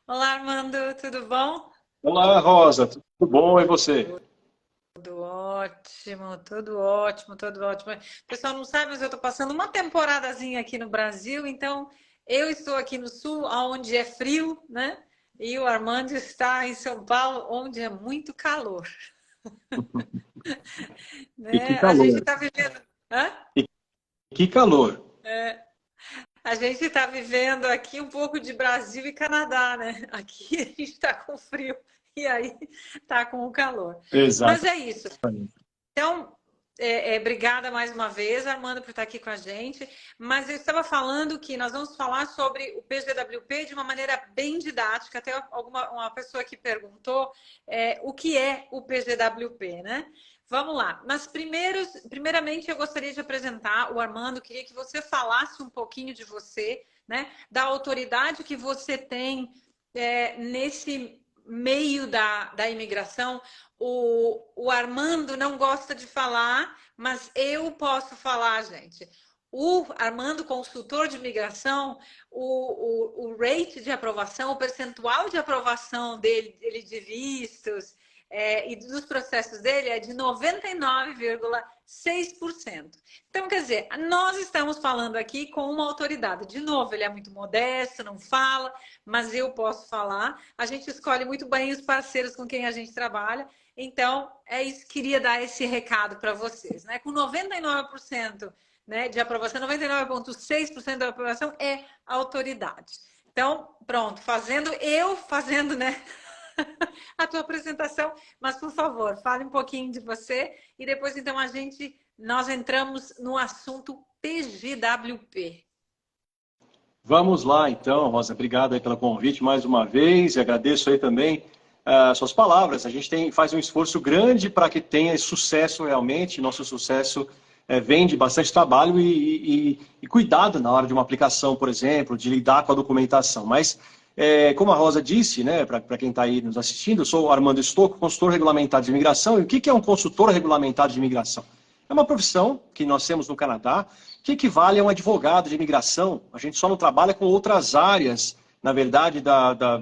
Olá, Armando, tudo bom? Olá, Rosa, tudo bom e você? Tudo ótimo, tudo ótimo, tudo ótimo. O pessoal não sabe, mas eu estou passando uma temporadazinha aqui no Brasil, então eu estou aqui no sul, onde é frio, né? E o Armando está em São Paulo, onde é muito calor, E que né? A gente calor, está vivendo. Hã? e que calor. A gente está vivendo aqui um pouco de Brasil e Canadá, né? Aqui a gente está com frio e aí está com o calor. Mas Exatamente. é isso. Então, obrigada mais uma vez, Armando, por estar aqui com a gente. Mas eu estava falando que nós vamos falar sobre o PGWP de uma maneira bem didática. Até uma pessoa que perguntou o que é o PGWP, né? Vamos lá. Mas primeiramente eu gostaria de apresentar o Armando. Queria que você falasse um pouquinho de você, né? Da autoridade que você tem nesse meio da imigração. O Armando não gosta de falar, mas eu posso falar, gente. O Armando, consultor de imigração, o rate de aprovação, o percentual de aprovação dele de vistos e dos processos dele é de 99,6%. Então, quer dizer, nós estamos falando aqui com uma autoridade. De novo, ele é muito modesto, não fala, mas eu posso falar. A gente escolhe muito bem os parceiros com quem a gente trabalha. Então, é isso, queria dar esse recado para vocês, né? Com 99%, né, de aprovação, 99,6% da aprovação é autoridade. Então, pronto, fazendo, né, a tua apresentação, mas por favor, fale um pouquinho de você e depois então nós entramos no assunto PGWP. Vamos lá, então, Rosa, obrigado aí pelo convite mais uma vez e agradeço aí também as suas palavras. A gente faz um esforço grande para que tenha sucesso realmente. Nosso sucesso vem de bastante trabalho e cuidado na hora de uma aplicação, por exemplo, de lidar com a documentação. Mas, como a Rosa disse, né, para quem está aí nos assistindo, eu sou o Armando Stocco, consultor regulamentar de imigração. E o que é um consultor regulamentar de imigração? É uma profissão que nós temos no Canadá que equivale a um advogado de imigração. A gente só não trabalha com outras áreas, na verdade,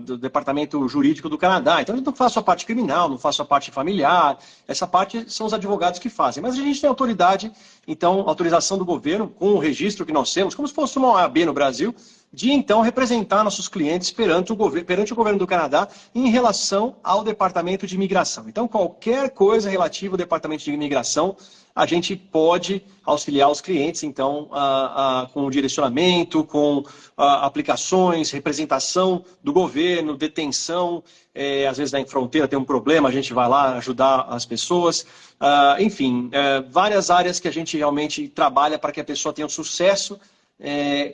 do departamento jurídico do Canadá. Então, eu não faço a parte criminal, não faço a parte familiar. Essa parte são os advogados que fazem. Mas a gente tem autoridade, então, autorização do governo, com o registro que nós temos, como se fosse uma OAB no Brasil, de então representar nossos clientes perante o governo do Canadá em relação ao departamento de imigração. Então, qualquer coisa relativa ao departamento de imigração, a gente pode auxiliar os clientes, então, com direcionamento, com aplicações, representação do governo, detenção, às vezes em fronteira tem um problema, a gente vai lá ajudar as pessoas, enfim, várias áreas que a gente realmente trabalha para que a pessoa tenha um sucesso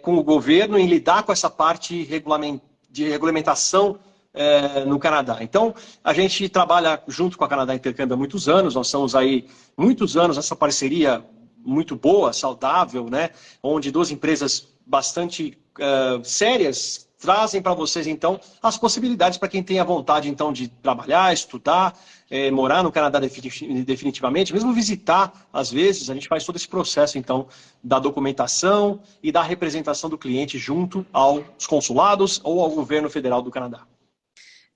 com o governo em lidar com essa parte de regulamentação no Canadá. Então, a gente trabalha junto com a Canadá Intercâmbio há muitos anos, nós estamos aí muitos anos nessa parceria muito boa, saudável, né? Onde duas empresas bastante sérias trazem para vocês, então, as possibilidades para quem tem a vontade, então, de trabalhar, estudar, morar no Canadá definitivamente, mesmo visitar, às vezes, a gente faz todo esse processo, então, da documentação e da representação do cliente junto aos consulados ou ao governo federal do Canadá.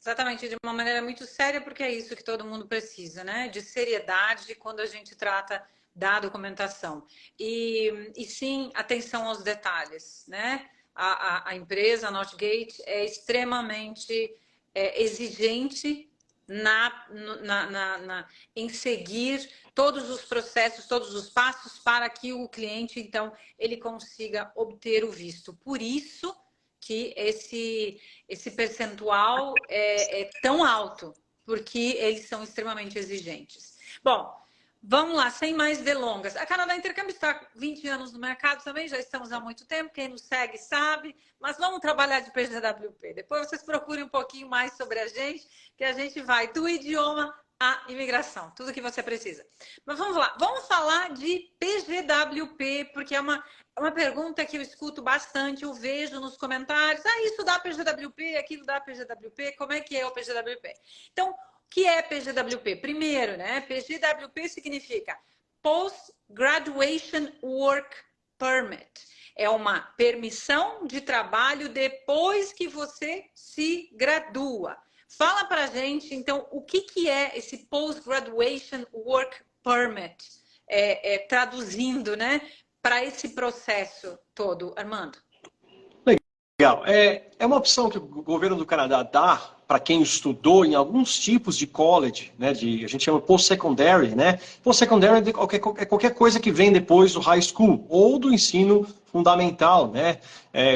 Exatamente, de uma maneira muito séria, porque é isso que todo mundo precisa, né? De seriedade quando a gente trata da documentação. E sim, atenção aos detalhes, né? A empresa, a Northgate, é extremamente exigente em seguir todos os processos, todos os passos para que o cliente, então, ele consiga obter o visto. Por isso que esse percentual é tão alto, porque eles são extremamente exigentes. Bom, vamos lá, sem mais delongas. A Canadá Intercâmbio está há 20 anos no mercado também, já estamos há muito tempo, quem nos segue sabe, mas vamos trabalhar de PGWP. Depois vocês procurem um pouquinho mais sobre a gente, que a gente vai do idioma à imigração, tudo que você precisa. Mas vamos lá, vamos falar de PGWP, porque é uma pergunta que eu escuto bastante, eu vejo nos comentários, isso dá PGWP, aquilo dá PGWP, como é que é o PGWP? Então, o que é PGWP? Primeiro, né, PGWP significa Post Graduation Work Permit. É uma permissão de trabalho depois que você se gradua. Fala para a gente, então, o que é esse Post-Graduation Work Permit, traduzindo, né, para esse processo todo, Armando? Legal. É uma opção que o governo do Canadá dá para quem estudou em alguns tipos de college, né, a gente chama post-secondary, né? Post-secondary é qualquer coisa que vem depois do high school ou do ensino fundamental, né?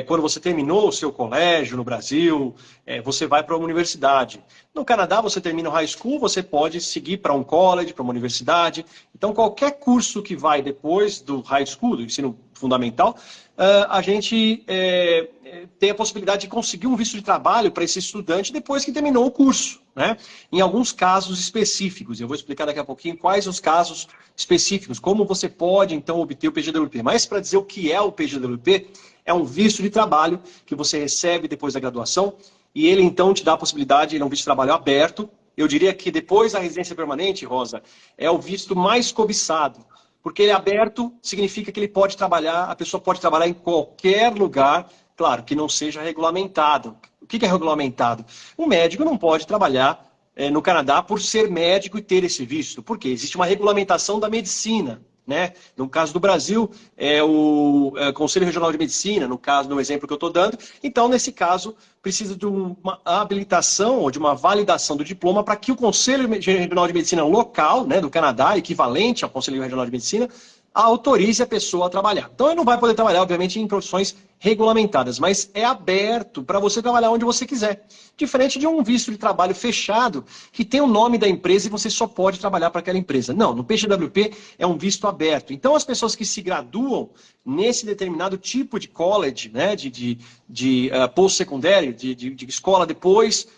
Quando você terminou o seu colégio no Brasil, você vai para uma universidade. No Canadá, você termina o high school, você pode seguir para um college, para uma universidade. Então, qualquer curso que vai depois do high school, do ensino fundamental, a gente tem a possibilidade de conseguir um visto de trabalho para esse estudante depois que terminou o curso, né? Em alguns casos específicos. Eu vou explicar daqui a pouquinho quais os casos específicos, como você pode, então, obter o PGWP. Mas, para dizer o que é o PGWP, é um visto de trabalho que você recebe depois da graduação e ele, então, te dá a possibilidade, ele é um visto de trabalho aberto. Eu diria que depois da residência permanente, Rosa, é o visto mais cobiçado. Porque ele é aberto, significa que ele pode trabalhar, a pessoa pode trabalhar em qualquer lugar, claro, que não seja regulamentado. O que é regulamentado? Um médico não pode trabalhar no Canadá por ser médico e ter esse visto. Por quê? Existe uma regulamentação da medicina, né? No caso do Brasil, é o Conselho Regional de Medicina, no exemplo que eu estou dando. Então, nesse caso, precisa de uma habilitação ou de uma validação do diploma para que o Conselho Regional de Medicina local, né, do Canadá, equivalente ao Conselho Regional de Medicina, autorize a pessoa a trabalhar. Então, ele não vai poder trabalhar, obviamente, em profissões regulamentadas, mas é aberto para você trabalhar onde você quiser. Diferente de um visto de trabalho fechado, que tem o nome da empresa e você só pode trabalhar para aquela empresa. Não, no PGWP é um visto aberto. Então, as pessoas que se graduam nesse determinado tipo de college, né, de post-secundário, de escola depois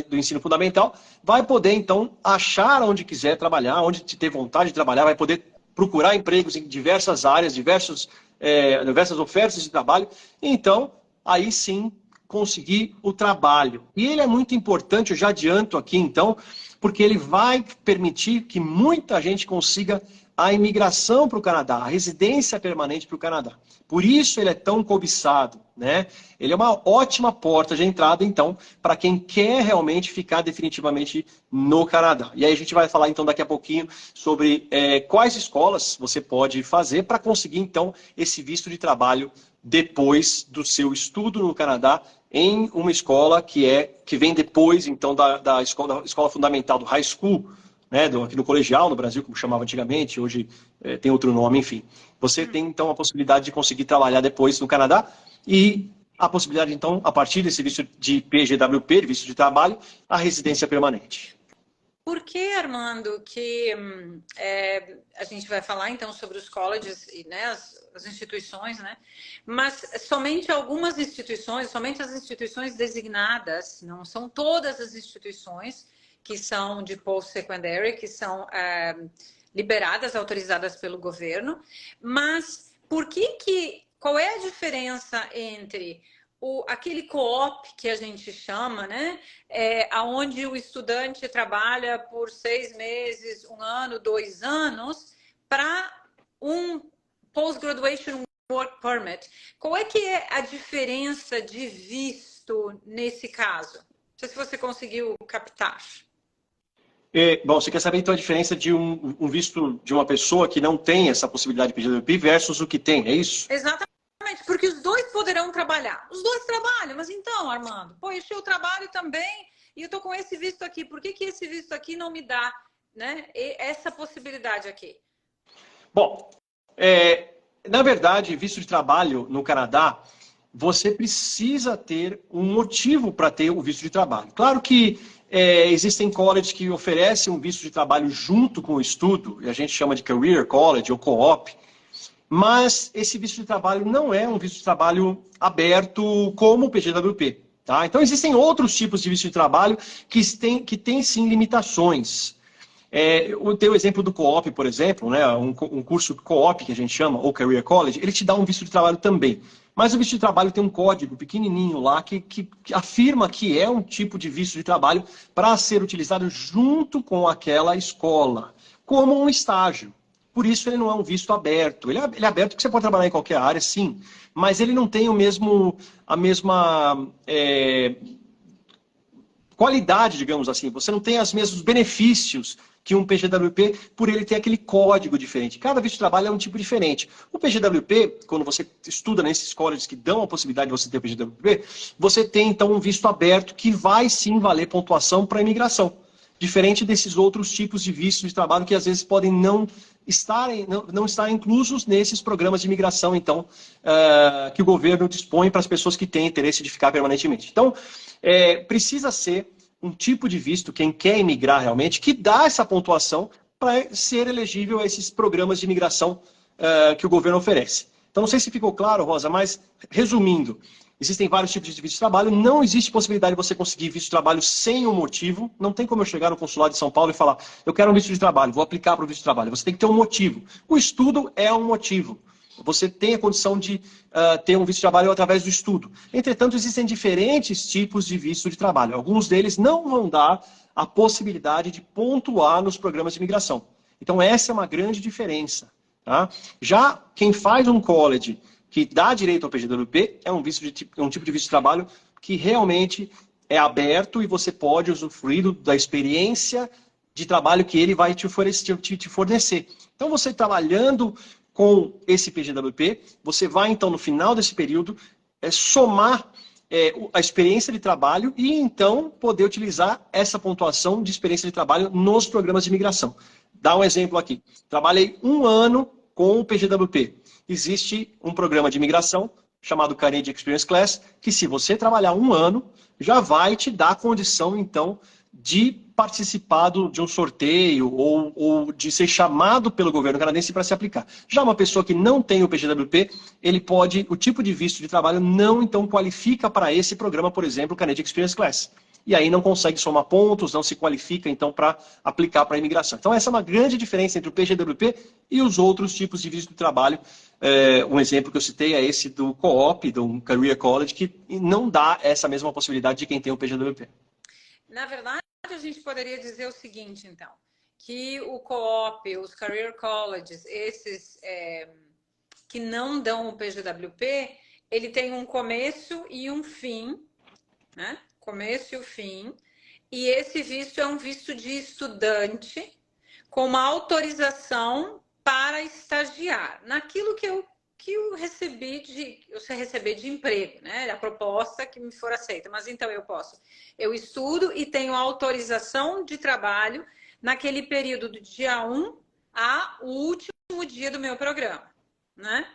do ensino fundamental, vai poder, então, achar onde quiser trabalhar, onde ter vontade de trabalhar, vai poder procurar empregos em diversas áreas, diversas ofertas de trabalho. Então, aí sim, conseguir o trabalho. E ele é muito importante, eu já adianto aqui, então, porque ele vai permitir que muita gente consiga a imigração para o Canadá, a residência permanente para o Canadá. Por isso ele é tão cobiçado, né? Ele é uma ótima porta de entrada, então, para quem quer realmente ficar definitivamente no Canadá. E aí a gente vai falar, então, daqui a pouquinho sobre quais escolas você pode fazer para conseguir, então, esse visto de trabalho depois do seu estudo no Canadá em uma escola que vem depois, então, da escola fundamental, do high school, né, aqui no colegial, no Brasil, como chamava antigamente, hoje tem outro nome, enfim. Você tem, então, a possibilidade de conseguir trabalhar depois no Canadá e a possibilidade, então, a partir desse visto de PGWP, de visto de trabalho, a residência permanente. Por que, Armando, que a gente vai falar, então, sobre os colleges e, né, as instituições, né? Mas somente algumas instituições, somente as instituições designadas, não são todas as instituições que são de post-secondary, que são liberadas, autorizadas pelo governo. Mas qual é a diferença entre aquele co-op que a gente chama, né? Onde o estudante trabalha por 6 meses, 1 ano, 2 anos, para um Post-Graduation Work Permit. Qual é que é a diferença de visto nesse caso? Não sei se você conseguiu captar. Bom, você quer saber então a diferença de um visto de uma pessoa que não tem essa possibilidade de PGWP versus o que tem, é isso? Exatamente, porque os dois poderão trabalhar. Os dois trabalham, mas então, Armando, eu trabalho também e eu tô com esse visto aqui. Por que esse visto aqui não me dá, né, essa possibilidade aqui? Bom, na verdade, visto de trabalho no Canadá, você precisa ter um motivo para ter o visto de trabalho. Claro que existem colleges que oferecem um visto de trabalho junto com o estudo, e a gente chama de Career College ou Co-op, mas esse visto de trabalho não é um visto de trabalho aberto como o PGWP. Tá? Então, existem outros tipos de visto de trabalho que têm sim limitações. Tem o exemplo do Co-op, por exemplo, né? um curso Co-op que a gente chama, ou Career College, ele te dá um visto de trabalho também. Mas o visto de trabalho tem um código pequenininho lá que afirma que é um tipo de visto de trabalho para ser utilizado junto com aquela escola, como um estágio. Por isso ele não é um visto aberto. Ele é aberto porque você pode trabalhar em qualquer área, sim, mas ele não tem a mesma qualidade, digamos assim. Você não tem os mesmos benefícios que um PGWP, por ele ter aquele código diferente. Cada visto de trabalho é um tipo diferente. O PGWP, quando você estuda nesses colleges que dão a possibilidade de você ter o PGWP, você tem então um visto aberto que vai sim valer pontuação para a imigração. Diferente desses outros tipos de vistos de trabalho que às vezes podem não estar inclusos nesses programas de imigração, então, que o governo dispõe para as pessoas que têm interesse de ficar permanentemente. Então, precisa ser um tipo de visto, quem quer imigrar realmente, que dá essa pontuação para ser elegível a esses programas de imigração que o governo oferece. Então, não sei se ficou claro, Rosa, mas, resumindo, existem vários tipos de visto de trabalho, não existe possibilidade de você conseguir visto de trabalho sem um motivo, não tem como eu chegar no consulado de São Paulo e falar, eu quero um visto de trabalho, vou aplicar para o visto de trabalho. Você tem que ter um motivo. O estudo é um motivo. Você tem a condição de ter um visto de trabalho através do estudo. Entretanto, existem diferentes tipos de visto de trabalho. Alguns deles não vão dar a possibilidade de pontuar nos programas de imigração. Então, essa é uma grande diferença. Tá? Já quem faz um college que dá direito ao PGWP é um tipo de visto de trabalho que realmente é aberto e você pode usufruir da experiência de trabalho que ele vai te fornecer. Então, você trabalhando com esse PGWP, você vai, então, no final desse período, somar a experiência de trabalho e, então, poder utilizar essa pontuação de experiência de trabalho nos programas de imigração. Dá um exemplo aqui. Trabalhei 1 ano com o PGWP. Existe um programa de imigração chamado Canadian Experience Class, que se você trabalhar 1 ano, já vai te dar a condição, então, de participar de um sorteio ou de ser chamado pelo governo canadense para se aplicar. Já uma pessoa que não tem o PGWP, o tipo de visto de trabalho não, então, qualifica para esse programa, por exemplo, o Canadian Experience Class. E aí não consegue somar pontos, não se qualifica, então, para aplicar para a imigração. Então, essa é uma grande diferença entre o PGWP e os outros tipos de visto de trabalho. Um exemplo que eu citei é esse do Co-op, do Career College, que não dá essa mesma possibilidade de quem tem o PGWP. Na verdade, a gente poderia dizer o seguinte, então, que o Co-op, os Career Colleges, esses que não dão o PGWP, ele tem um começo e um fim, né? Começo e o fim. E esse visto é um visto de estudante com uma autorização para estagiar naquilo que eu receber de emprego, né? A proposta que me for aceita. Mas então eu estudo e tenho autorização de trabalho naquele período do dia 1 ao último dia do meu programa, né?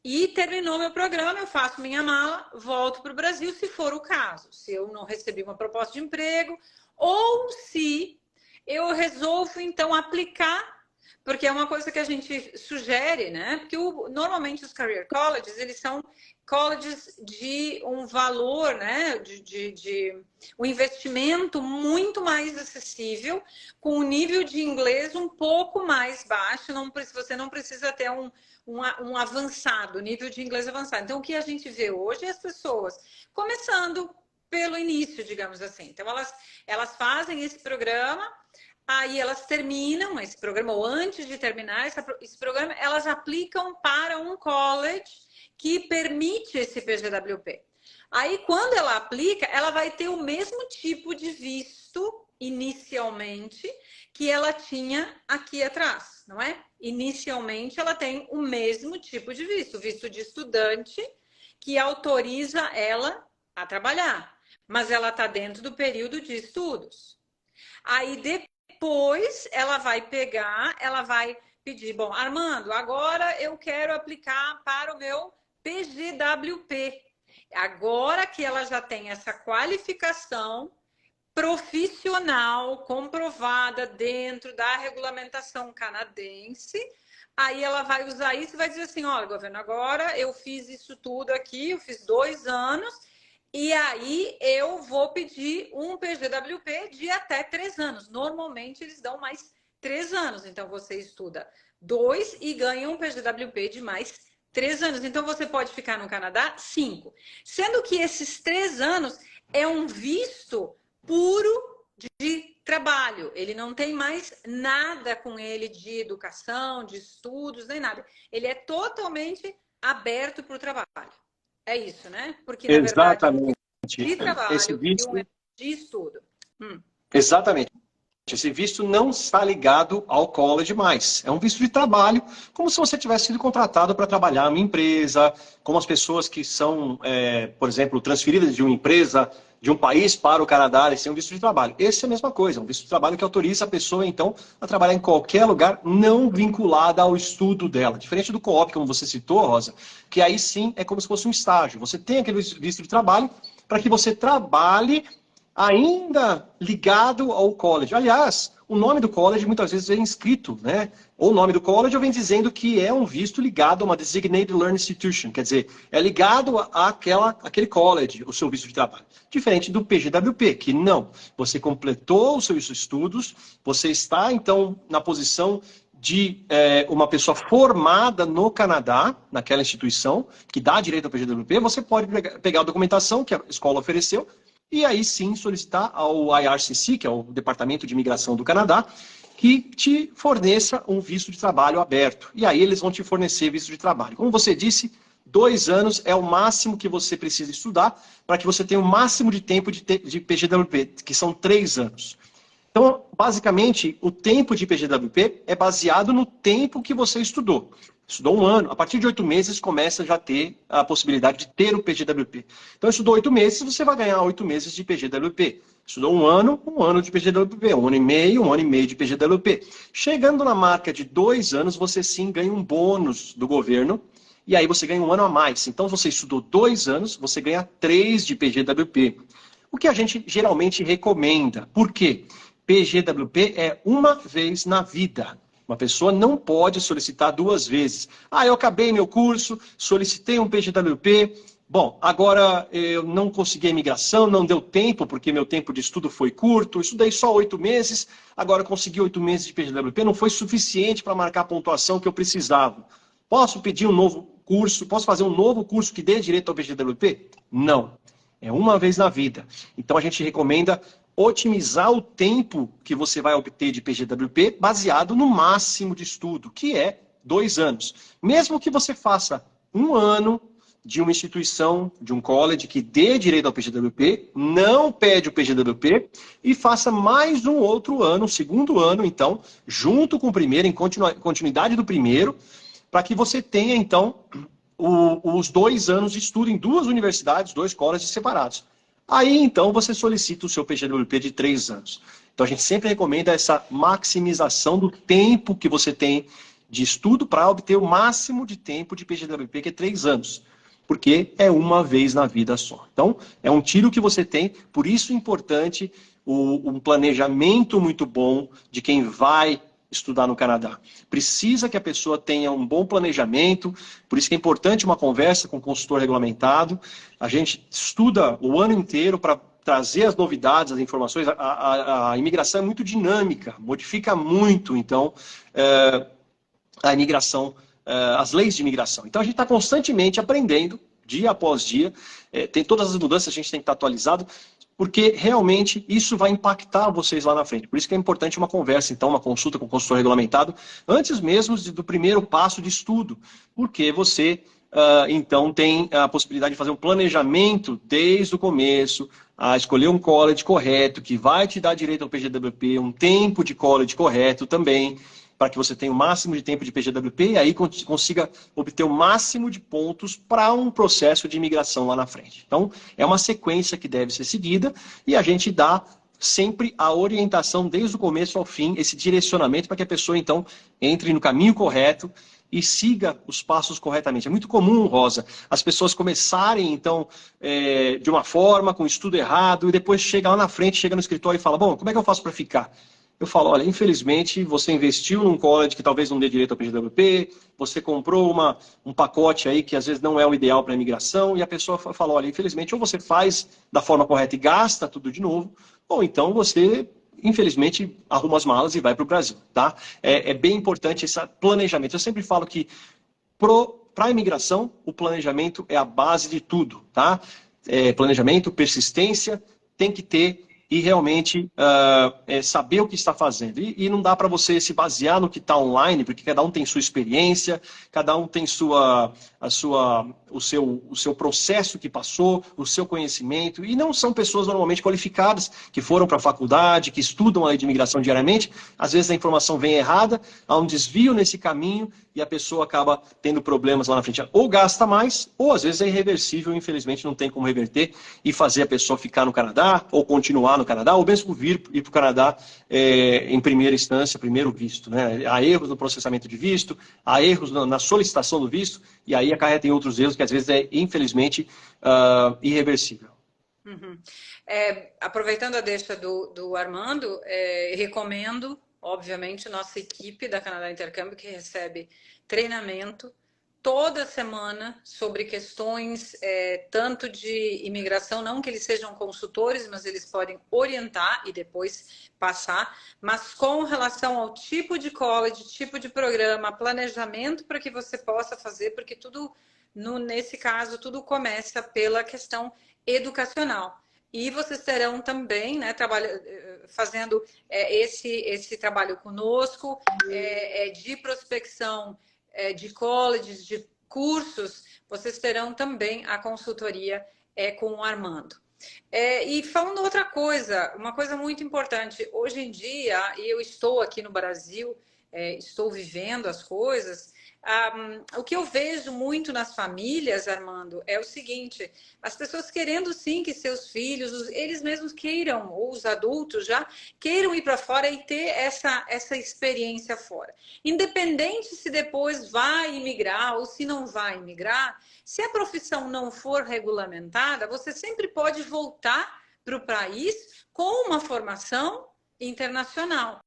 E terminou meu programa, eu faço minha mala, volto para o Brasil, se for o caso. Se eu não recebi uma proposta de emprego, ou se eu resolvo, então, aplicar, porque é uma coisa que a gente sugere, né? Porque normalmente os Career Colleges, eles são colleges de um valor, né? De um investimento muito mais acessível, com um nível de inglês um pouco mais baixo. Você não precisa ter um avançado, nível de inglês avançado. Então, o que a gente vê hoje é as pessoas começando pelo início, digamos assim. Então, elas fazem esse programa, aí elas terminam esse programa, ou antes de terminar esse programa, elas aplicam para um college que permite esse PGWP. Aí, quando ela aplica, ela vai ter o mesmo tipo de visto, inicialmente, que ela tinha aqui atrás, não é? Inicialmente, ela tem o mesmo tipo de visto, visto de estudante, que autoriza ela a trabalhar, mas ela está dentro do período de estudos. Aí, depois, ela vai pedir, bom, Armando, agora eu quero aplicar para o meu PGWP. Agora que ela já tem essa qualificação profissional comprovada dentro da regulamentação canadense, aí ela vai usar isso e vai dizer assim, olha, governo, agora eu fiz isso tudo aqui, eu fiz 2 anos, e aí eu vou pedir um PGWP de até 3 anos. Normalmente eles dão mais 3 anos, então você estuda 2 e ganha um PGWP de mais 3 anos. Então você pode ficar no Canadá 5. Sendo que esses 3 anos é um visto puro de trabalho. Ele não tem mais nada com ele de educação, de estudos, nem nada. Ele é totalmente aberto para o trabalho. É isso, né? Porque, na verdade, um Exatamente. de Esse trabalho e um visto, é de estudo. exatamente. Esse visto não está ligado ao college mais. É um visto de trabalho, como se você tivesse sido contratado para trabalhar em uma empresa, como as pessoas que são, por exemplo, transferidas de uma empresa, de um país para o Canadá, eles têm um visto de trabalho. Esse é a mesma coisa, um visto de trabalho que autoriza a pessoa, então, a trabalhar em qualquer lugar, não vinculada ao estudo dela. Diferente do co-op, como você citou, Rosa, que aí sim é como se fosse um estágio. Você tem aquele visto de trabalho para que você trabalhe ainda ligado ao college. Aliás, o nome do college muitas vezes vem escrito, né? Ou o nome do college vem dizendo que é um visto ligado a uma Designated Learning Institution, quer dizer, é ligado àquele college, o seu visto de trabalho. Diferente do PGWP, que não. Você completou os seus estudos, você está, então, na posição de uma pessoa formada no Canadá, naquela instituição, que dá direito ao PGWP, você pode pegar a documentação que a escola ofereceu, e aí sim solicitar ao IRCC, que é o Departamento de Imigração do Canadá, que te forneça um visto de trabalho aberto. E aí eles vão te fornecer visto de trabalho. Como você disse, 2 anos é o máximo que você precisa estudar para que você tenha o máximo de tempo de PGWP, que são 3 anos. Então, basicamente, o tempo de PGWP é baseado no tempo que você estudou. Estudou 1 ano, a partir de 8 meses começa já a ter a possibilidade de ter o PGWP. Então, estudou 8 meses, você vai ganhar 8 meses de PGWP. Estudou 1 ano de PGWP, 1 ano e meio de PGWP. Chegando na marca de 2 anos, você sim ganha um bônus do governo, e aí você ganha 1 ano a mais. Então, você estudou 2 anos, você ganha 3 de PGWP. O que a gente geralmente recomenda. Por quê? PGWP é uma vez na vida. Uma pessoa não pode solicitar 2 vezes. Eu acabei meu curso, solicitei um PGWP. Bom, agora eu não consegui a imigração, não deu tempo, porque meu tempo de estudo foi curto. Estudei só 8 meses, agora consegui 8 meses de PGWP. Não foi suficiente para marcar a pontuação que eu precisava. Posso pedir um novo curso? Posso fazer um novo curso que dê direito ao PGWP? Não. É uma vez na vida. Então a gente recomenda otimizar o tempo que você vai obter de PGWP baseado no máximo de estudo, que é 2 anos. Mesmo que você faça 1 ano de uma instituição, de um college que dê direito ao PGWP, não pede o PGWP e faça mais um outro ano, um segundo ano, então, junto com o primeiro, em continuidade do primeiro, para que você tenha, então, os 2 anos de estudo em 2 universidades, 2 colleges separados. Aí, então, você solicita o seu PGWP de 3 anos. Então, a gente sempre recomenda essa maximização do tempo que você tem de estudo para obter o máximo de tempo de PGWP, que é 3 anos. Porque é uma vez na vida só. Então, é um tiro que você tem, por isso é importante um planejamento muito bom de quem vai estudar no Canadá. Precisa que a pessoa tenha um bom planejamento, por isso que é importante uma conversa com o consultor regulamentado. A gente estuda o ano inteiro para trazer as novidades, as informações. A imigração é muito dinâmica, modifica muito, então, a imigração, as leis de imigração. Então, a gente está constantemente aprendendo, dia após dia, tem todas as mudanças, a gente tem que estar atualizado, porque realmente isso vai impactar vocês lá na frente. Por isso que é importante uma conversa, então, uma consulta com o consultor regulamentado, antes mesmo do primeiro passo de estudo, porque você, então, tem a possibilidade de fazer um planejamento desde o começo, a escolher um college correto, que vai te dar direito ao PGWP, um tempo de college correto também, para que você tenha o máximo de tempo de PGWP e aí consiga obter o máximo de pontos para um processo de imigração lá na frente. Então, é uma sequência que deve ser seguida e a gente dá sempre a orientação desde o começo ao fim, esse direcionamento para que a pessoa, então, entre no caminho correto e siga os passos corretamente. É muito comum, Rosa, as pessoas começarem, então, de uma forma, com o estudo errado, e depois chega lá na frente, chega no escritório e fala, bom, como é que eu faço para ficar? Eu falo, olha, infelizmente você investiu num college que talvez não dê direito ao PGWP, você comprou um pacote aí que às vezes não é o ideal para a imigração, e a pessoa fala, olha, infelizmente ou você faz da forma correta e gasta tudo de novo, ou então você, infelizmente, arruma as malas e vai para o Brasil, tá? É bem importante esse planejamento. Eu sempre falo que para a imigração, o planejamento é a base de tudo, tá? Planejamento, persistência, tem que ter e realmente saber o que está fazendo. E não dá para você se basear no que está online, porque cada um tem sua experiência, cada um tem o seu processo que passou, o seu conhecimento, e não são pessoas normalmente qualificadas, que foram para a faculdade, que estudam a lei de imigração diariamente. Às vezes a informação vem errada, há um desvio nesse caminho, e a pessoa acaba tendo problemas lá na frente. Ou gasta mais, ou às vezes é irreversível, infelizmente não tem como reverter, e fazer a pessoa ficar no Canadá, ou continuar no Canadá, ou mesmo ir para o Canadá em primeira instância, primeiro visto. Né? Há erros no processamento de visto, há erros na solicitação do visto, e aí acarreta em outros erros que às vezes é, infelizmente, irreversível. Uhum. Aproveitando a deixa do Armando, recomendo, obviamente, nossa equipe da Canadá Intercâmbio, que recebe treinamento toda semana sobre questões tanto de imigração, não que eles sejam consultores, mas eles podem orientar e depois passar, mas com relação ao tipo de college, tipo de programa, planejamento para que você possa fazer, porque tudo, nesse caso, tudo começa pela questão educacional. E vocês terão também, né, fazendo esse trabalho conosco, de prospecção de colleges, de cursos, vocês terão também a consultoria com o Armando. E falando outra coisa, uma coisa muito importante, hoje em dia, e eu estou aqui no Brasil, estou vivendo as coisas, o que eu vejo muito nas famílias, Armando, é o seguinte: as pessoas querendo sim que seus filhos, eles mesmos queiram, ou os adultos já, queiram ir para fora e ter essa experiência fora. Independente se depois vai imigrar ou se não vai imigrar, se a profissão não for regulamentada, você sempre pode voltar para o país com uma formação internacional.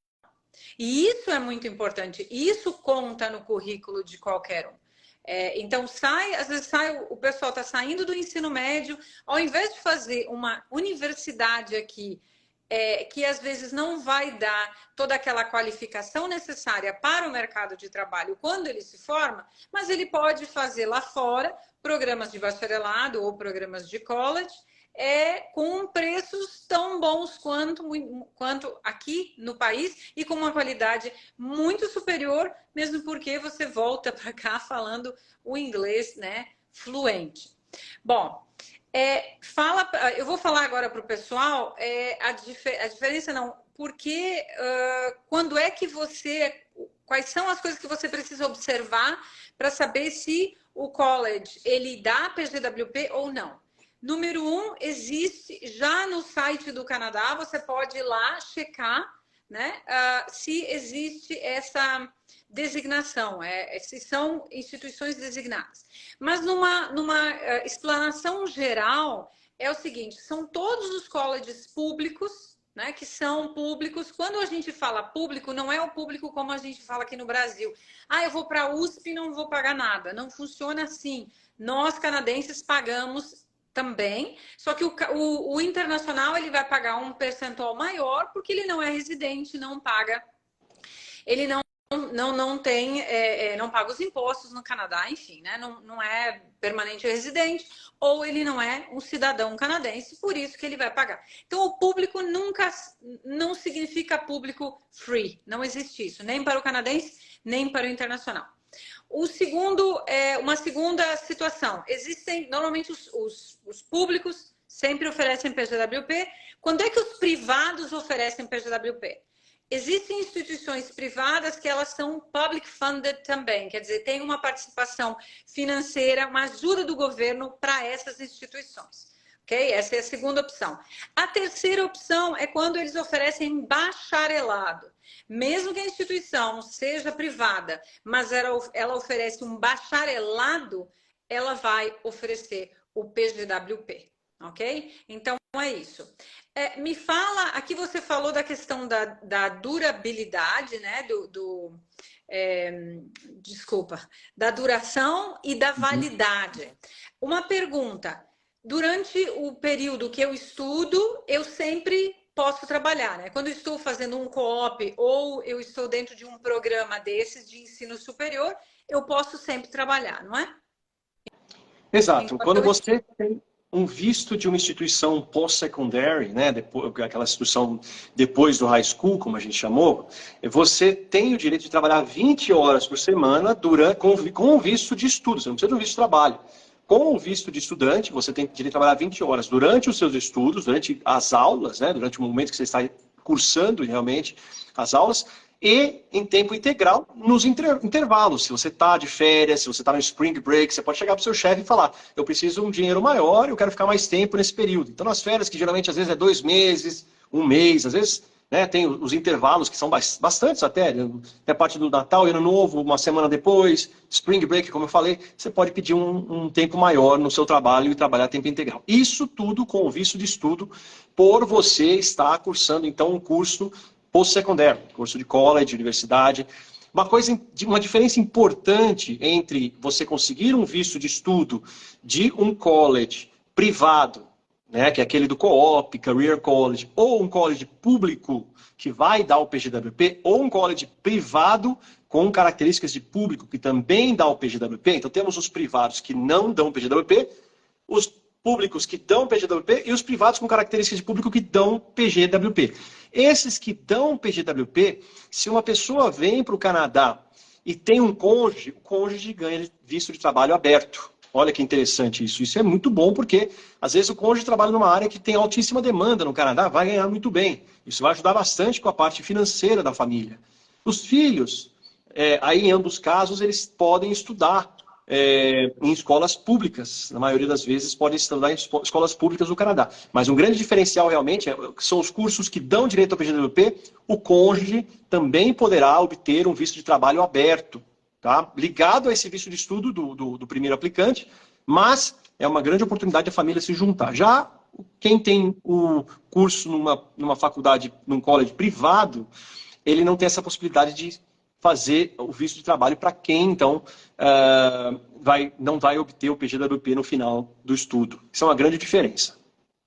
E isso é muito importante, isso conta no currículo de qualquer um. Então, às vezes o pessoal está saindo do ensino médio, ao invés de fazer uma universidade aqui, que às vezes não vai dar toda aquela qualificação necessária para o mercado de trabalho quando ele se forma, mas ele pode fazer lá fora programas de bacharelado ou programas de college, com preços tão bons quanto aqui no país e com uma qualidade muito superior, mesmo porque você volta para cá falando o inglês, né, fluente. Bom, eu vou falar agora para o pessoal a diferença não, porque quando é que quais são as coisas que você precisa observar para saber se o college ele dá PGWP ou não. Número 1, existe já no site do Canadá, você pode ir lá checar, né, se existe essa designação, se são instituições designadas. Mas numa explanação geral, é o seguinte: são todos os colleges públicos, né, que são públicos. Quando a gente fala público, não é o público como a gente fala aqui no Brasil. Eu vou para a USP e não vou pagar nada. Não funciona assim. Nós, canadenses, pagamos também, só que o internacional ele vai pagar um percentual maior porque ele não é residente, não paga, ele não tem, não paga os impostos no Canadá, enfim, né? Não é permanente residente, ou ele não é um cidadão canadense, por isso que ele vai pagar. Então, o público não significa público free, não existe isso, nem para o canadense, nem para o internacional. Uma segunda situação, existem, normalmente os públicos sempre oferecem PGWP. Quando é que os privados oferecem PGWP? Existem instituições privadas que elas são public funded também, quer dizer, tem uma participação financeira, uma ajuda do governo para essas instituições. Okay? Essa é a segunda opção. A terceira opção é quando eles oferecem bacharelado. Mesmo que a instituição seja privada, mas ela oferece um bacharelado, ela vai oferecer o PGWP, ok? Então, é isso. Me fala, aqui você falou da questão da durabilidade, né? Desculpa, da duração e da validade. Uma pergunta: durante o período que eu estudo, eu sempre posso trabalhar, né? Quando eu estou fazendo um co-op ou eu estou dentro de um programa desses de ensino superior, eu posso sempre trabalhar, não é? Exato. Quando você tem um visto de uma instituição post-secondary, né, aquela instituição depois do high school, como a gente chamou, você tem o direito de trabalhar 20 horas por semana com o visto de estudo, você não precisa de um visto de trabalho. Com o visto de estudante, você tem direito de trabalhar 20 horas durante os seus estudos, durante as aulas, né, durante o momento que você está cursando realmente as aulas, e em tempo integral nos intervalos. Se você está de férias, se você está no spring break, você pode chegar para o seu chefe e falar: eu preciso de um dinheiro maior, eu quero ficar mais tempo nesse período. Então, nas férias, que geralmente às vezes é 2 meses, 1 mês, às vezes, né, tem os intervalos que são bastantes até, a parte do Natal e Ano Novo, uma semana depois, spring break, como eu falei, você pode pedir um tempo maior no seu trabalho e trabalhar a tempo integral. Isso tudo com o visto de estudo, por você estar cursando, então, um curso post-secundário, curso de college, universidade. Uma diferença importante entre você conseguir um visto de estudo de um college privado, né, que é aquele do Co-op, Career College, ou um college público que vai dar o PGWP, ou um college privado com características de público que também dá o PGWP. Então temos os privados que não dão o PGWP, os públicos que dão PGWP e os privados com características de público que dão PGWP. Esses que dão PGWP, se uma pessoa vem para o Canadá e tem um cônjuge, o cônjuge ganha visto de trabalho aberto. Olha que interessante isso. Isso é muito bom porque, às vezes, o cônjuge trabalha numa área que tem altíssima demanda no Canadá, vai ganhar muito bem. Isso vai ajudar bastante com a parte financeira da família. Os filhos, aí em ambos casos, eles podem estudar em escolas públicas. Na maioria das vezes, podem estudar em escolas públicas do Canadá. Mas um grande diferencial, realmente, são os cursos que dão direito ao PGWP. O cônjuge também poderá obter um visto de trabalho aberto, tá? Ligado a esse visto de estudo do primeiro aplicante, mas é uma grande oportunidade da família se juntar. Já quem tem o curso numa faculdade, num college privado, ele não tem essa possibilidade de fazer o visto de trabalho para quem, então, não vai obter o PGWP no final do estudo. Isso é uma grande diferença.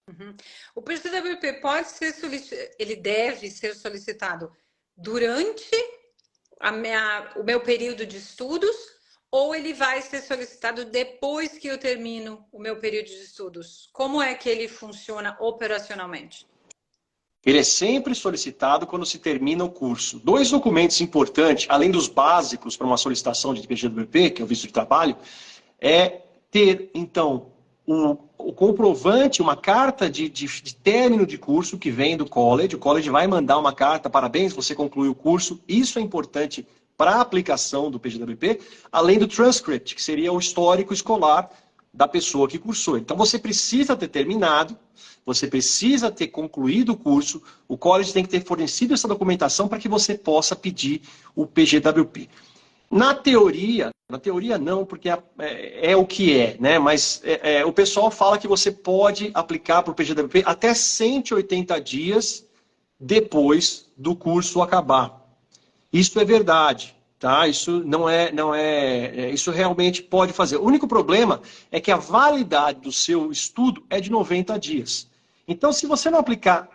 Uhum. O PGWP pode ser ele deve ser solicitado durante o meu período de estudos, ou ele vai ser solicitado depois que eu termino o meu período de estudos? Como é que ele funciona operacionalmente? Ele é sempre solicitado quando se termina o curso. 2 documentos importantes, além dos básicos para uma solicitação de PGWP, que é o visto de trabalho, é ter, então, o comprovante, uma carta de término de curso que vem do college. O college vai mandar uma carta: parabéns, você concluiu o curso. Isso é importante para a aplicação do PGWP, além do transcript, que seria o histórico escolar da pessoa que cursou. Então você precisa ter terminado, você precisa ter concluído o curso, o college tem que ter fornecido essa documentação para que você possa pedir o PGWP. Na teoria não, porque é o que é, né? Mas o pessoal fala que você pode aplicar para o PGWP até 180 dias depois do curso acabar. Isso é verdade, tá? Isso isso realmente pode fazer. O único problema é que a validade do seu estudo é de 90 dias. Então, se você não aplicar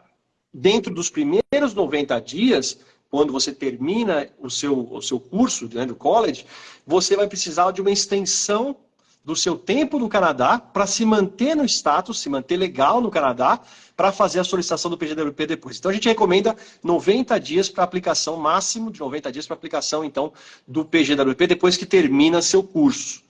dentro dos primeiros 90 dias, quando você termina o seu curso, né, do college, você vai precisar de uma extensão do seu tempo no Canadá para se manter no status, se manter legal no Canadá, para fazer a solicitação do PGWP depois. Então a gente recomenda 90 dias para aplicação, máximo de 90 dias para aplicação, então, do PGWP depois que termina seu curso.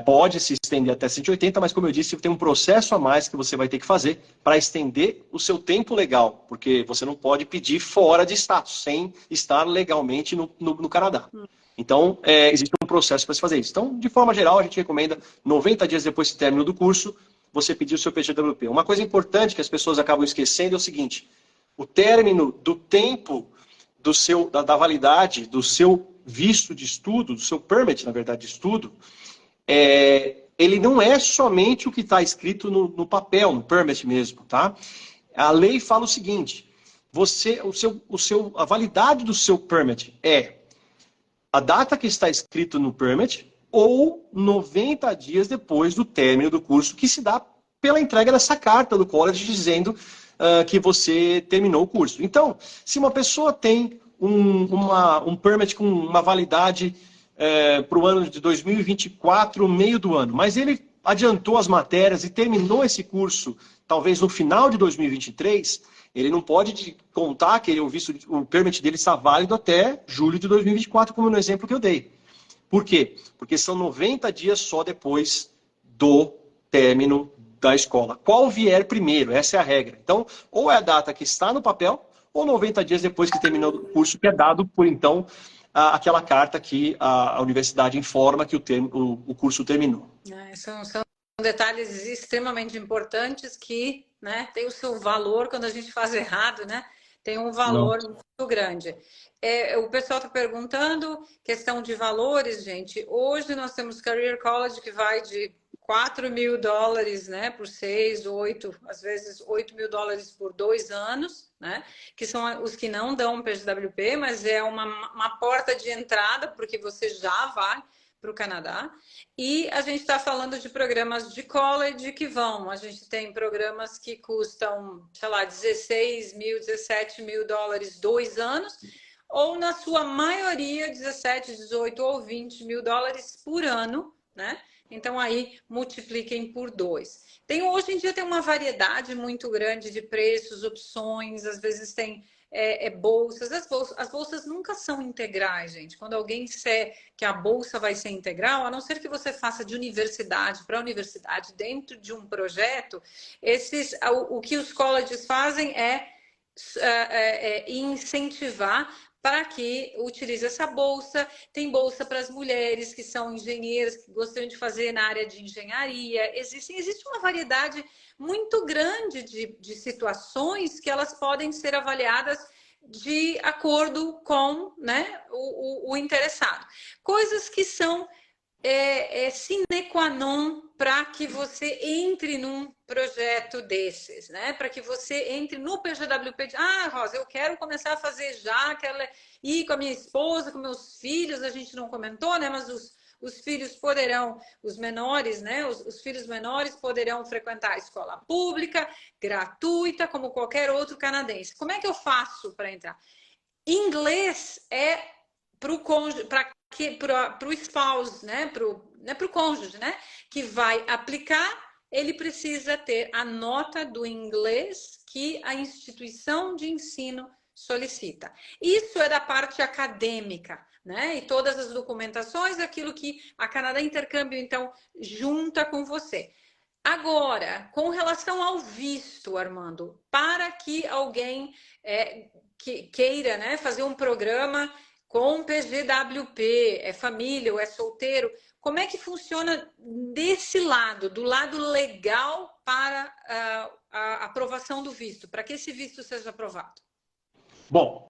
Pode se estender até 180, mas como eu disse, tem um processo a mais que você vai ter que fazer para estender o seu tempo legal, porque você não pode pedir fora de status, sem estar legalmente no Canadá. Então, existe um processo para se fazer isso. Então, de forma geral, a gente recomenda 90 dias depois do término do curso, você pedir o seu PGWP. Uma coisa importante que as pessoas acabam esquecendo é o seguinte: o término do tempo da validade do seu visto de estudo, do seu permit, na verdade, de estudo, ele não é somente o que está escrito no papel, no permit mesmo, tá? A lei fala o seguinte: a validade do seu permit é a data que está escrito no permit ou 90 dias depois do término do curso, que se dá pela entrega dessa carta do college dizendo que você terminou o curso. Então, se uma pessoa tem um permit com uma validade para o ano de 2024, meio do ano, mas ele adiantou as matérias e terminou esse curso, talvez no final de 2023, ele não pode contar que o permit dele está válido até julho de 2024, como no exemplo que eu dei. Por quê? Porque são 90 dias só depois do término da escola. Qual vier primeiro? Essa é a regra. Então, ou é a data que está no papel, ou 90 dias depois que terminou o curso, que é dado por, então, aquela carta que a universidade informa que o curso terminou. São detalhes extremamente importantes que, né, tem o seu valor quando a gente faz errado, né? Tem um valor muito grande. O pessoal está perguntando, questão de valores, gente. Hoje nós temos Career College que vai de $4.000, né, por 6, 8, às vezes $8.000 por 2 anos, né, que são os que não dão PGWP, mas é uma porta de entrada, porque você já vai para o Canadá. E a gente está falando de programas de college que vão. A gente tem programas que custam, sei lá, $16 mil, $17 mil 2 anos, ou na sua maioria 17, 18 ou $20 mil por ano, né? Então aí multipliquem por 2. Hoje em dia tem uma variedade muito grande de preços, opções, às vezes tem bolsas. As bolsas nunca são integrais, gente. Quando alguém disser que a bolsa vai ser integral, a não ser que você faça de universidade para universidade dentro de um projeto, o que os colleges fazem é incentivar para que utilize essa bolsa. Tem bolsa para as mulheres que são engenheiras, que gostariam de fazer na área de engenharia. Existe uma variedade muito grande de situações que elas podem ser avaliadas de acordo com, né, o interessado. Coisas que são sine qua non para que você entre num projeto desses, né? Para que você entre no PGWP. Rosa, eu quero começar a fazer já, quero ir com a minha esposa, com meus filhos, a gente não comentou, né? Mas os filhos poderão, os menores, né? Os filhos menores poderão frequentar a escola pública, gratuita, como qualquer outro canadense. Como é que eu faço para entrar? Inglês é para o cônjuge, para o spouse, né? Para o cônjuge, né? Que vai aplicar, ele precisa ter a nota do inglês que a instituição de ensino solicita. Isso é da parte acadêmica, né? E todas as documentações, aquilo que a Canadá Intercâmbio, então, junta com você. Agora, com relação ao visto, Armando, para que alguém que queira, né, fazer um programa com PGWP, é família ou é solteiro, como é que funciona desse lado, do lado legal para a aprovação do visto, para que esse visto seja aprovado? Bom,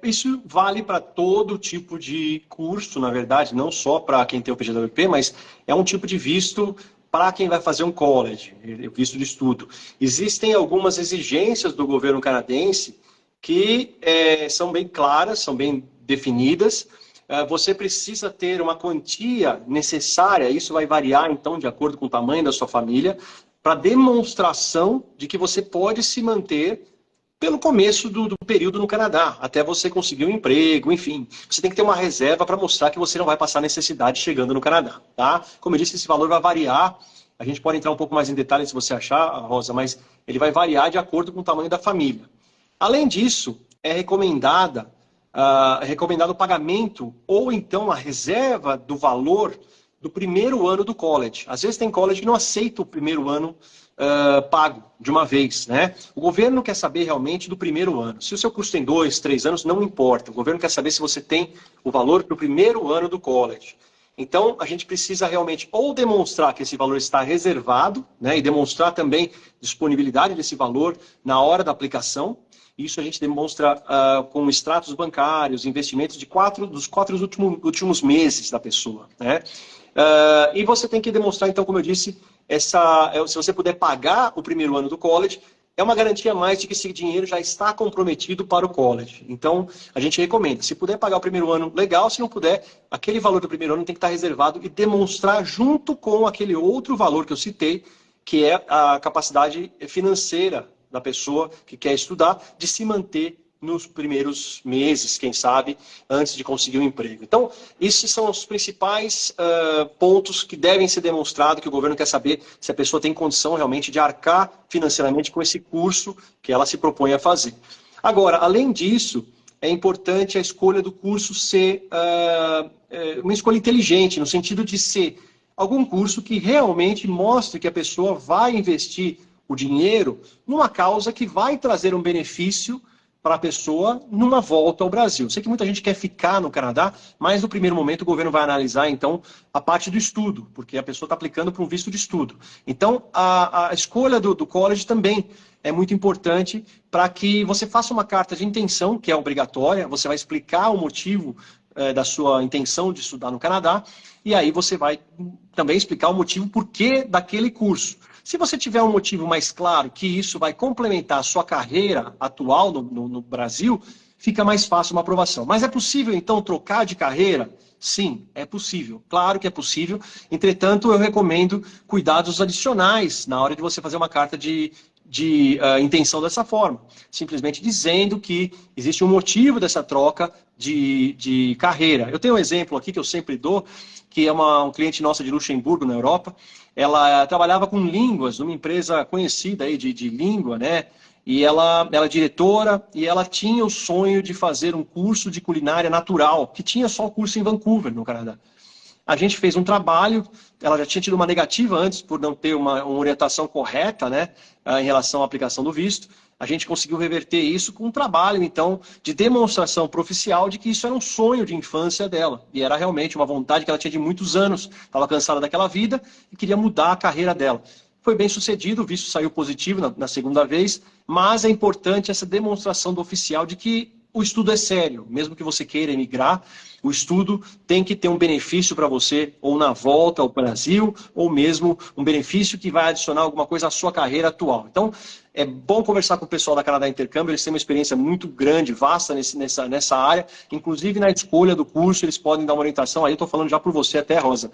isso vale para todo tipo de curso, na verdade, não só para quem tem o PGWP, mas é um tipo de visto para quem vai fazer um college, visto de estudo. Existem algumas exigências do governo canadense que são bem claras, são bem definidas. Você precisa ter uma quantia necessária, isso vai variar, então, de acordo com o tamanho da sua família, para demonstração de que você pode se manter pelo começo do período no Canadá, até você conseguir um emprego, enfim. Você tem que ter uma reserva para mostrar que você não vai passar necessidade chegando no Canadá, tá? Como eu disse, esse valor vai variar. A gente pode entrar um pouco mais em detalhes se você achar, Rosa, mas ele vai variar de acordo com o tamanho da família. Além disso, é recomendado o pagamento ou então a reserva do valor do primeiro ano do college. Às vezes tem college que não aceita o primeiro ano pago de uma vez, né? O governo quer saber realmente do primeiro ano. Se o seu curso tem 2, 3 anos, não importa. O governo quer saber se você tem o valor para o primeiro ano do college. Então, a gente precisa realmente ou demonstrar que esse valor está reservado, né, e demonstrar também disponibilidade desse valor na hora da aplicação. Isso a gente demonstra com extratos bancários, investimentos dos 4 últimos meses da pessoa, né? E você tem que demonstrar, então, como eu disse, se você puder pagar o primeiro ano do college, é uma garantia a mais de que esse dinheiro já está comprometido para o college. Então, a gente recomenda, se puder pagar o primeiro ano, legal. Se não puder, aquele valor do primeiro ano tem que estar reservado e demonstrar junto com aquele outro valor que eu citei, que é a capacidade financeira da pessoa que quer estudar, de se manter nos primeiros meses, quem sabe, antes de conseguir um emprego. Então, esses são os principais pontos que devem ser demonstrados, que o governo quer saber se a pessoa tem condição realmente de arcar financeiramente com esse curso que ela se propõe a fazer. Agora, além disso, é importante a escolha do curso ser uma escolha inteligente, no sentido de ser algum curso que realmente mostre que a pessoa vai investir o dinheiro numa causa que vai trazer um benefício para a pessoa numa volta ao Brasil. Sei que muita gente quer ficar no Canadá, mas no primeiro momento o governo vai analisar, então, a parte do estudo, porque a pessoa está aplicando para um visto de estudo. Então, a escolha do college também é muito importante para que você faça uma carta de intenção, que é obrigatória, você vai explicar o motivo da sua intenção de estudar no Canadá, e aí você vai também explicar o motivo porquê daquele curso. Se você tiver um motivo mais claro, que isso vai complementar a sua carreira atual no Brasil, fica mais fácil uma aprovação. Mas é possível, então, trocar de carreira? Sim, é possível. Claro que é possível. Entretanto, eu recomendo cuidados adicionais na hora de você fazer uma carta de intenção dessa forma. Simplesmente dizendo que existe um motivo dessa troca de carreira. Eu tenho um exemplo aqui que eu sempre dou, que é um cliente nossa de Luxemburgo, na Europa. Ela trabalhava com línguas, numa empresa conhecida aí de língua, né? E ela é diretora e ela tinha o sonho de fazer um curso de culinária natural, que tinha só o curso em Vancouver, no Canadá. A gente fez um trabalho, ela já tinha tido uma negativa antes por não ter uma orientação correta, né, em relação à aplicação do visto. A gente conseguiu reverter isso com um trabalho, então, de demonstração profissional de que isso era um sonho de infância dela. E era realmente uma vontade que ela tinha de muitos anos. Estava cansada daquela vida e queria mudar a carreira dela. Foi bem sucedido, o visto saiu positivo na segunda vez, mas é importante essa demonstração do oficial de que o estudo é sério, mesmo que você queira emigrar, o estudo tem que ter um benefício para você, ou na volta ao Brasil, ou mesmo um benefício que vai adicionar alguma coisa à sua carreira atual. Então, é bom conversar com o pessoal da Canadá Intercâmbio, eles têm uma experiência muito grande, vasta nessa área, inclusive na escolha do curso, eles podem dar uma orientação, aí eu estou falando já por você até, Rosa,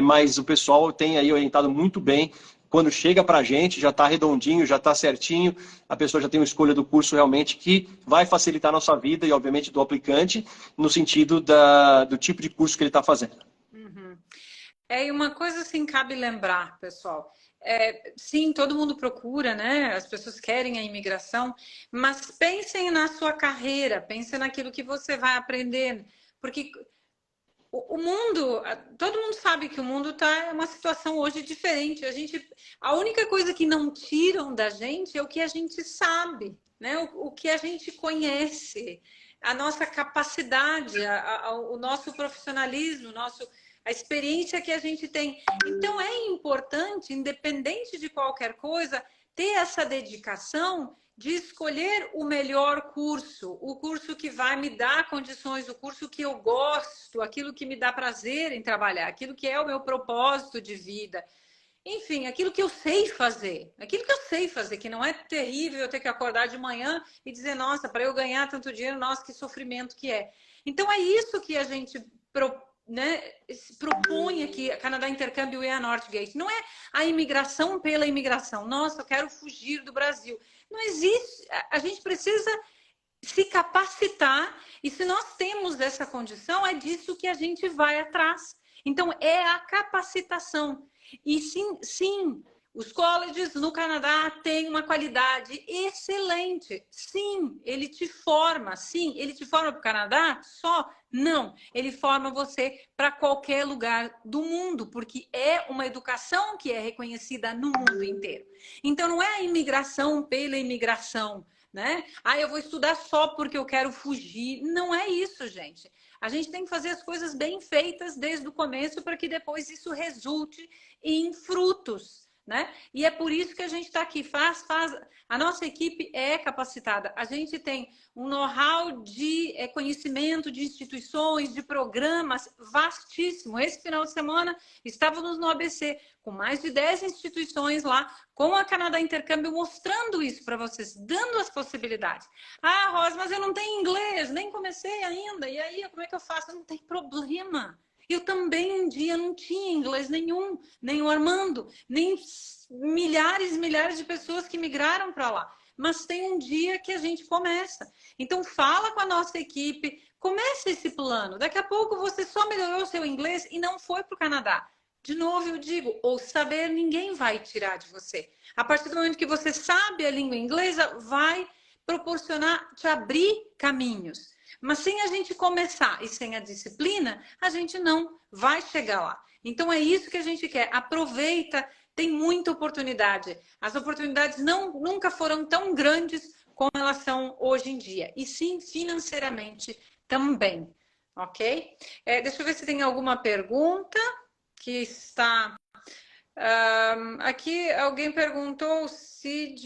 mas o pessoal tem aí orientado muito bem. Quando chega para a gente, já está redondinho, já está certinho, a pessoa já tem uma escolha do curso realmente que vai facilitar a nossa vida e, obviamente, do aplicante, no sentido do tipo de curso que ele está fazendo. Uhum. E uma coisa assim cabe lembrar, pessoal. Sim, todo mundo procura, né? As pessoas querem a imigração, mas pensem na sua carreira, pensem naquilo que você vai aprender, porque o mundo, todo mundo sabe que o mundo está em uma situação hoje diferente. A única coisa que não tiram da gente é o que a gente sabe, né? O que a gente conhece, a nossa capacidade, o nosso profissionalismo, a experiência que a gente tem. Então é importante, independente de qualquer coisa, ter essa dedicação de escolher o melhor curso, o curso que vai me dar condições, o curso que eu gosto, aquilo que me dá prazer em trabalhar, aquilo que é o meu propósito de vida. Enfim, aquilo que eu sei fazer, que não é terrível eu ter que acordar de manhã e dizer, nossa, para eu ganhar tanto dinheiro, nossa, que sofrimento que é. Então é isso que a gente propõe aqui, a Canadá Intercâmbio e a Northgate. Não é a imigração pela imigração. Nossa, eu quero fugir do Brasil. Não existe. A gente precisa se capacitar e se nós temos essa condição, é disso que a gente vai atrás. Então, é a capacitação. E sim, os colleges no Canadá têm uma qualidade excelente. Sim, ele te forma. Sim, ele te forma para o Canadá só? Não, ele forma você para qualquer lugar do mundo, porque é uma educação que é reconhecida no mundo inteiro. Então, não é a imigração pela imigração, né? Eu vou estudar só porque eu quero fugir. Não é isso, gente. A gente tem que fazer as coisas bem feitas desde o começo para que depois isso resulte em frutos, né? E é por isso que a gente está aqui. A nossa equipe é capacitada. A gente tem um know-how de conhecimento de instituições, de programas vastíssimo. Esse final de semana estávamos no ABC com mais de 10 instituições lá, com a Canadá Intercâmbio, mostrando isso para vocês, dando as possibilidades. Rosa, mas eu não tenho inglês, nem comecei ainda. E aí, como é que eu faço? Não tem problema. Eu também um dia não tinha inglês nenhum, nem o Armando, nem milhares e milhares de pessoas que migraram para lá. mas tem um dia que a gente começa. Então, fala com a nossa equipe, comece esse plano. Daqui a pouco você só melhorou o seu inglês e não foi para o Canadá. De novo, eu digo, ou saber ninguém vai tirar de você. A partir do momento que você sabe a língua inglesa, vai proporcionar, te abrir caminhos. Mas sem a gente começar e sem a disciplina, a gente não vai chegar lá. Então é isso que a gente quer. Aproveita, tem muita oportunidade. As oportunidades nunca foram tão grandes como elas são hoje em dia. E sim, financeiramente também. Ok? Deixa eu ver se tem alguma pergunta que está... aqui alguém perguntou se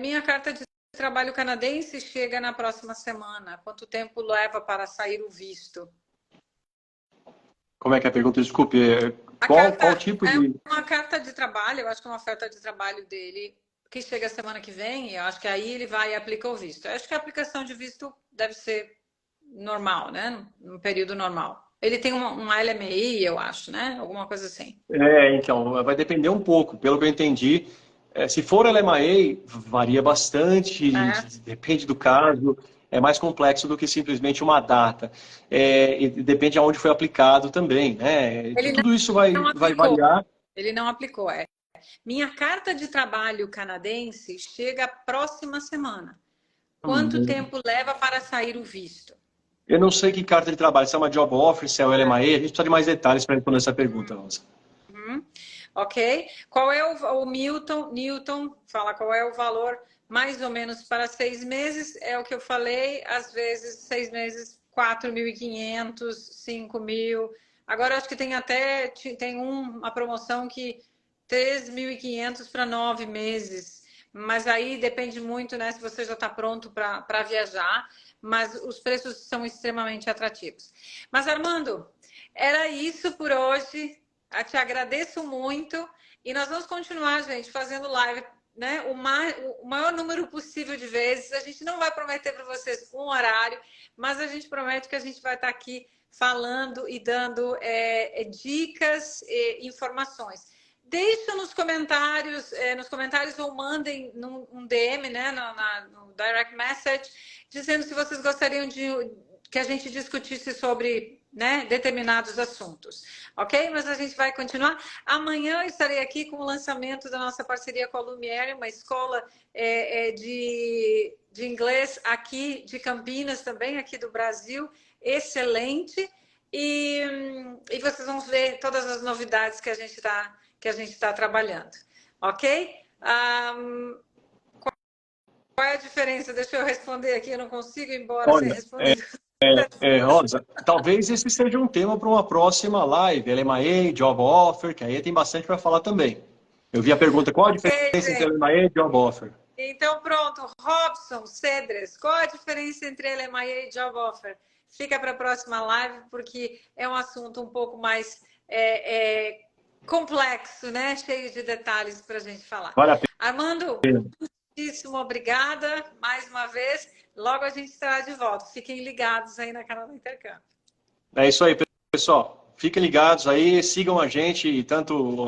minha carta de trabalho canadense chega na próxima semana. Quanto tempo leva para sair o visto? Como é que é a pergunta? Desculpe, qual tipo de... É uma carta de trabalho, eu acho que é uma oferta de trabalho dele, que chega semana que vem, e eu acho que aí ele vai e aplica o visto. Eu acho que a aplicação de visto deve ser normal, né? No período normal. Ele tem uma LMI, eu acho, né? Alguma coisa assim. Então, vai depender um pouco. Pelo que eu entendi, se for LMIA, varia bastante, depende do caso, é mais complexo do que simplesmente uma data. E depende de onde foi aplicado também, né? Tudo isso vai variar. Ele não aplicou, Minha carta de trabalho canadense chega a próxima semana. Quanto tempo leva para sair o visto? Eu não sei que carta de trabalho, se é uma job offer, se é o LMIA, a gente precisa de mais detalhes para responder essa pergunta, Rosa. Ok. Qual é o Newton, fala qual é o valor mais ou menos para 6 meses? É o que eu falei, às vezes 6 meses, 4.500, 5.000. Agora acho que tem uma promoção que 3.500 para 9 meses. Mas aí depende muito, né, se você já está pronto para viajar. Mas os preços são extremamente atrativos. Mas, Armando, era isso por hoje. Eu te agradeço muito. E nós vamos continuar, gente, fazendo live, né, o maior número possível de vezes. A gente não vai prometer para vocês um horário, mas a gente promete que a gente vai estar aqui falando e dando dicas e informações. Deixa nos comentários ou mandem um DM, né, no direct message, dizendo se vocês gostariam que a gente discutisse sobre, né, determinados assuntos, ok? Mas a gente vai continuar. Amanhã eu estarei aqui com o lançamento da nossa parceria com a Lumiere, uma escola de inglês aqui de Campinas também, aqui do Brasil, excelente. E vocês vão ver todas as novidades que a gente está trabalhando, ok? Qual é a diferença? Deixa eu responder aqui, eu não consigo ir embora sem responder. Rosa, talvez esse seja um tema para uma próxima live, LMIA, Job Offer, que aí tem bastante para falar também. Eu vi a pergunta, qual a diferença entre LMIA e Job Offer? Então pronto, Robson, Cedres, qual a diferença entre LMIA e Job Offer? Fica para a próxima live, porque é um assunto um pouco mais complexo, né? Cheio de detalhes para a gente falar. Vale a pena. Armando, muitíssimo obrigada mais uma vez. Logo a gente estará de volta. Fiquem ligados aí na canal do Intercâmbio. É isso aí, pessoal. Fiquem ligados aí, sigam a gente, tanto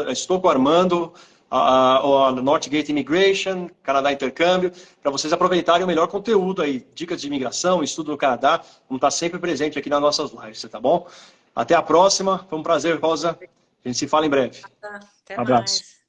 estou com o Armando, a Northgate Immigration, Canadá Intercâmbio, para vocês aproveitarem o melhor conteúdo aí, dicas de imigração, estudo do Canadá, vamos estar sempre presente aqui nas nossas lives, tá bom? Até a próxima, foi um prazer, Rosa. A gente se fala em breve. Até Um abraço. mais.